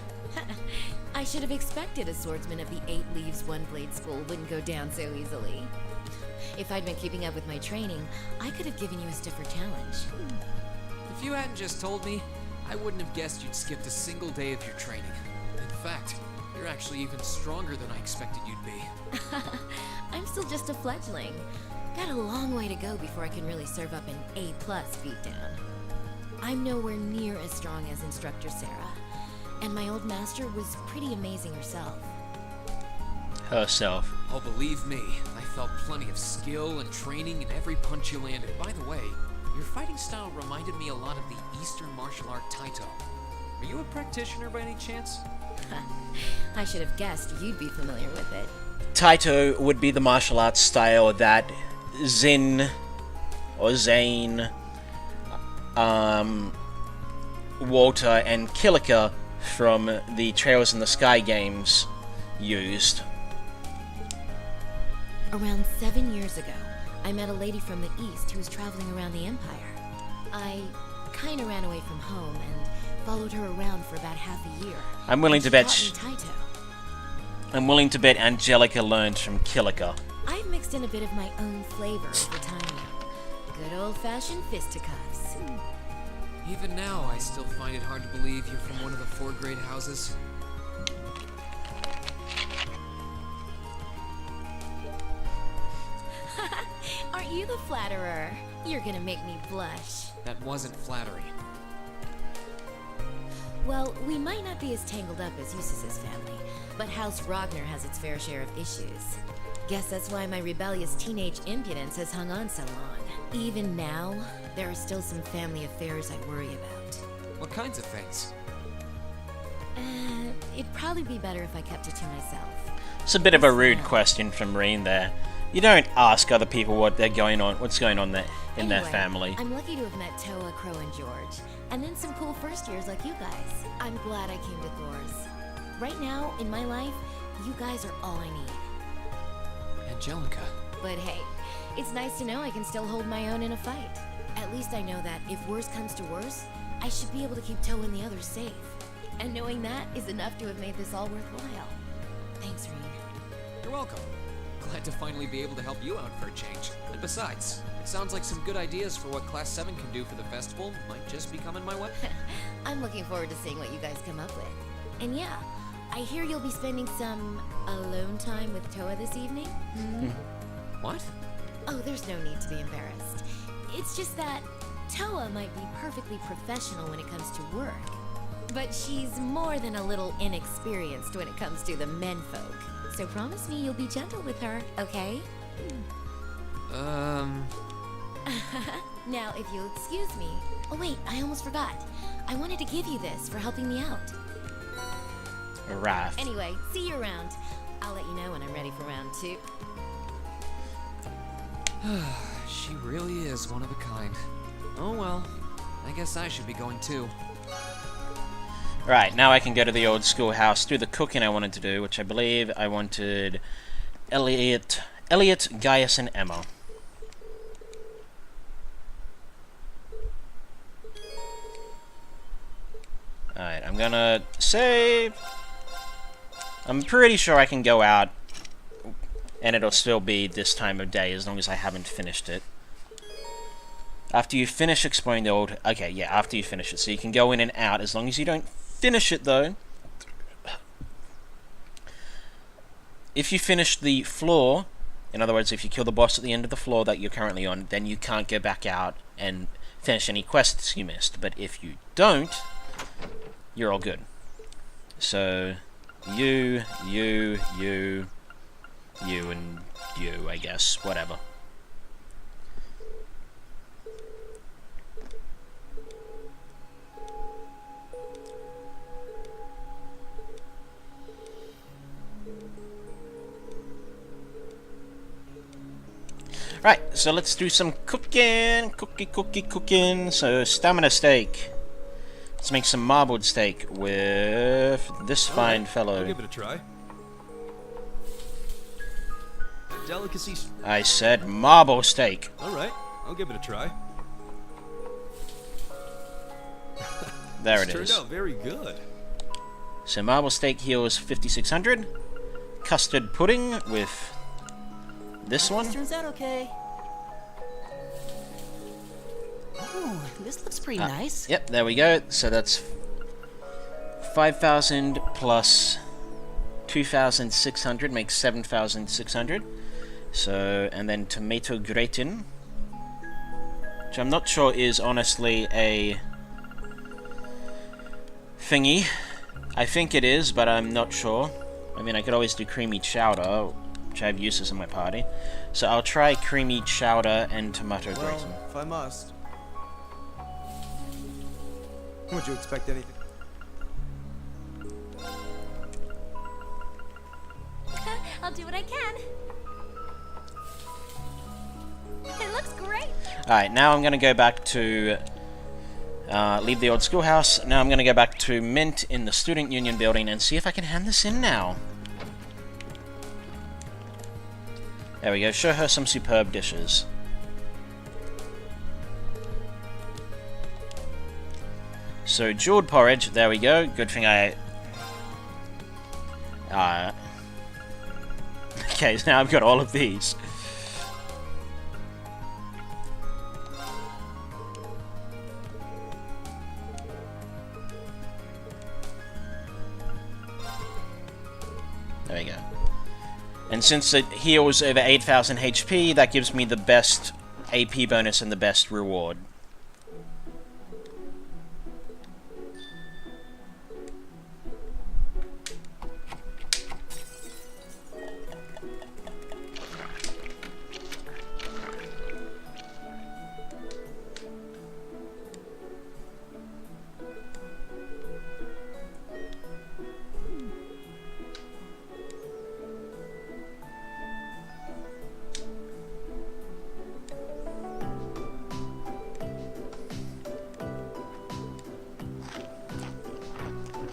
I should have expected a swordsman of the 8 Leaves One Blade School wouldn't go down so easily. If I'd been keeping up with my training, I could have given you a stiffer challenge. If you hadn't just told me, I wouldn't have guessed you'd skipped a single day of your training. In fact, you're actually even stronger than I expected you'd be. I'm still just a fledgling. Got a long way to go before I can really serve up an A+ beatdown. I'm nowhere near as strong as Instructor Sarah, and my old master was pretty amazing herself. Herself. Oh, believe me, I felt plenty of skill and training in every punch you landed. By the way, your fighting style reminded me a lot of the Eastern martial art Taito. Are you a practitioner by any chance? I should have guessed you'd be familiar with it. Taito would be the martial arts style that Zin or Zane, Walter, and Kilika from the Trails in the Sky games used. Around 7 years ago, I met a lady from the East who was traveling around the Empire. I kinda ran away from home and followed her around for about half a year. I'm willing to She bet. taught me Taito. I'm willing to bet Angelica learned from Kilika. I've mixed in a bit of my own flavor over time now. Good old-fashioned fisticuffs. Even now, I still find it hard to believe you're from one of the 4 great houses. Aren't you the flatterer? You're gonna make me blush. That wasn't flattery. Well, we might not be as tangled up as Eustace's family, but House Ragnar has its fair share of issues. Guess that's why my rebellious teenage impudence has hung on so long. Even now, there are still some family affairs I worry about. What kinds of things? It'd probably be better if I kept it to myself. It's a bit of a rude question from Reen there. You don't ask other people what's going on there in their Anyway, family. I'm lucky to have met Toa, Crow, and George, and then some cool first years like you guys. I'm glad I came to Thor's. Right now, in my life, you guys are all I need. Angelica. But hey, it's nice to know I can still hold my own in a fight. At least I know that if worse comes to worse, I should be able to keep Toa and the others safe. And knowing that is enough to have made this all worthwhile. Thanks, Reed. You're welcome. Glad to finally be able to help you out for a change. And besides, it sounds like some good ideas for what Class 7 can do for the festival might just be coming my way. I'm looking forward to seeing what you guys come up with. And yeah, I hear you'll be spending some alone time with Toa this evening? What? Oh, there's no need to be embarrassed. It's just that Toa might be perfectly professional when it comes to work, but she's more than a little inexperienced when it comes to the menfolk. So promise me you'll be gentle with her, okay? Now, if you'll excuse me. Oh wait, I almost forgot. I wanted to give you this for helping me out. A raft. Anyway, see you around. I'll let you know when I'm ready for round 2. She really is one of a kind. Oh well, I guess I should be going too. Right, now I can go to the old schoolhouse, do the cooking I wanted to do, which I believe I wanted Elliot, Gaius, and Emma. Alright, I'm gonna save. I'm pretty sure I can go out and it'll still be this time of day as long as I haven't finished it. After you finish exploring the old... Okay, yeah, after you finish it. So you can go in and out, as long as you don't finish it, though. If you finish the floor, in other words, if you kill the boss at the end of the floor that you're currently on, then you can't go back out and finish any quests you missed. But if you don't, you're all good. So, you, and you, I guess. Whatever. Right, so let's do some cooking. Cooking. So, stamina steak. Let's make some marbled steak with this fine fellow. I'll give it a try. Delicacy. I said marble steak. Alright, I'll give it a try. There it Turned is. out very good. So, marble steak heals 5,600. Custard pudding with this one. Turns out okay. Ooh, this looks pretty nice. Yep, there we go. So that's 5,000 plus 2,600 makes 7,600. So, and then tomato gratin, which I'm not sure is honestly a thingy. I think it is, but I'm not sure. I mean, I could always do creamy chowder, which I have uses in my party. So I'll try creamy chowder and tomato gratin. Well, if I must. Would you expect anything? I'll do what I can. It looks great. Alright, now I'm going to go back to... leave the old schoolhouse. Now I'm going to go back to Mint in the Student Union building and see if I can hand this in now. There we go. Show her some superb dishes. So, jeweled porridge. There we go. Good thing I... okay, so now I've got all of these. There we go. And since it heals over 8,000 HP, that gives me the best AP bonus and the best reward.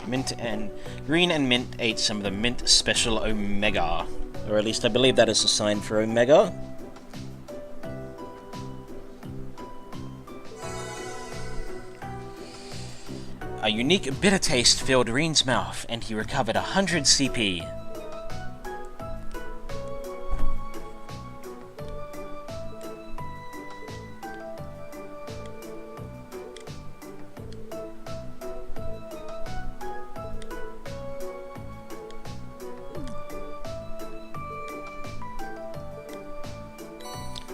Mint and Green and Mint ate some of the Mint Special Omega, or at least I believe that is a sign for Omega. A unique bitter taste filled Reen's mouth, and he recovered 100 CP.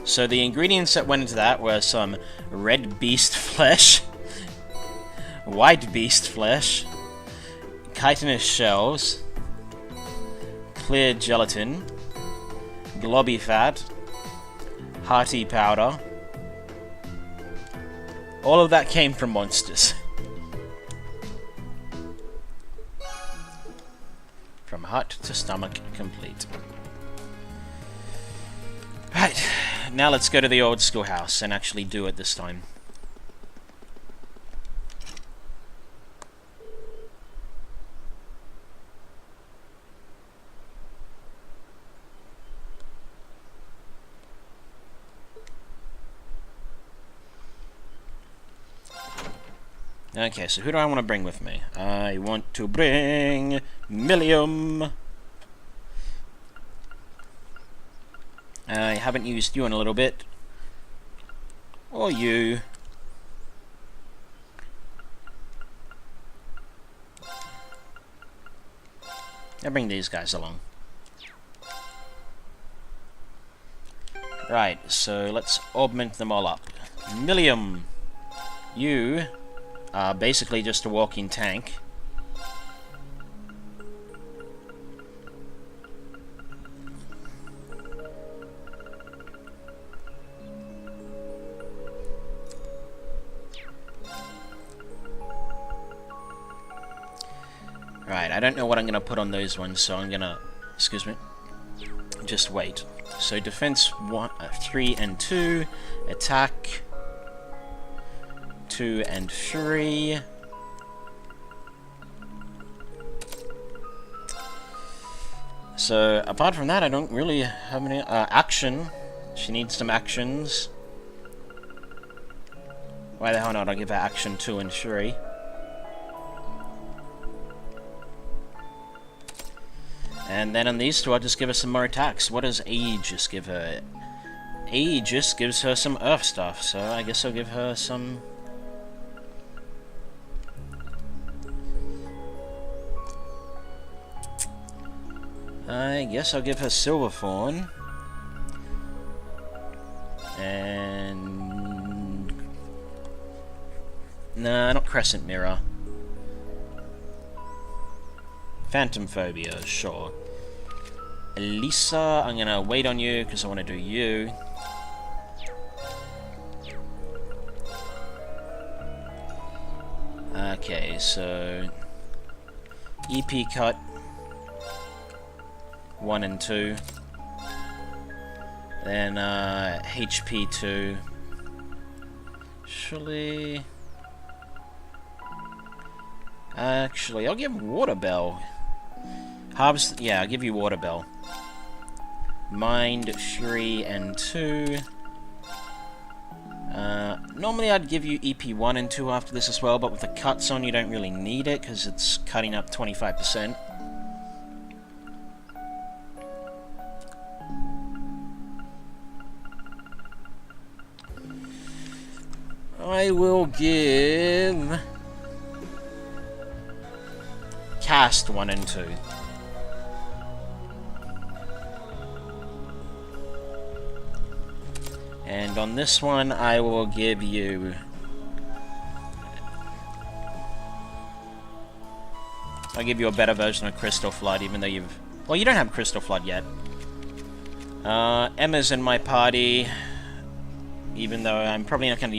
So the ingredients that went into that were some red beast flesh, white beast flesh, chitinous shells, clear gelatin, globby fat, hearty powder. All of that came from monsters. From heart to stomach complete. Right. Now let's go to the old schoolhouse and actually do it this time. Okay, so who do I want to bring with me? I want to bring Millium. I haven't used you in a little bit. Or you. I'll bring these guys along. Right, so let's augment them all up. Millium, you are basically just a walking tank. Right, I don't know what I'm going to put on those ones, so I'm going to, excuse me, just wait. So defense 3 and 2, attack 2 and 3. So apart from that, I don't really have any action. She needs some actions. Why the hell not? I'll give her action 2 and 3. And then on these two, I'll just give her some more attacks. What does Aegis give her? Aegis gives her some Earth stuff, so I guess I'll give her some... I guess I'll give her Silverthorn. And... Nah, not Crescent Mirror. Phantom Phobia, sure. Elisa, I'm gonna wait on you because I want to do you. Okay, so EP cut 1 and 2. Then HP 2. Actually, I'll give Water Bell. Harvest, yeah, I'll give you Water Bell. Mind 3 and 2. Normally I'd give you EP 1 and 2 after this as well, but with the cuts on you don't really need it because it's cutting up 25%. I will give Cast 1 and 2. And on this one, I will give you... I'll give you a better version of Crystal Flood, even though you've... Well, you don't have Crystal Flood yet. Emma's in my party, even though I'm probably not going to use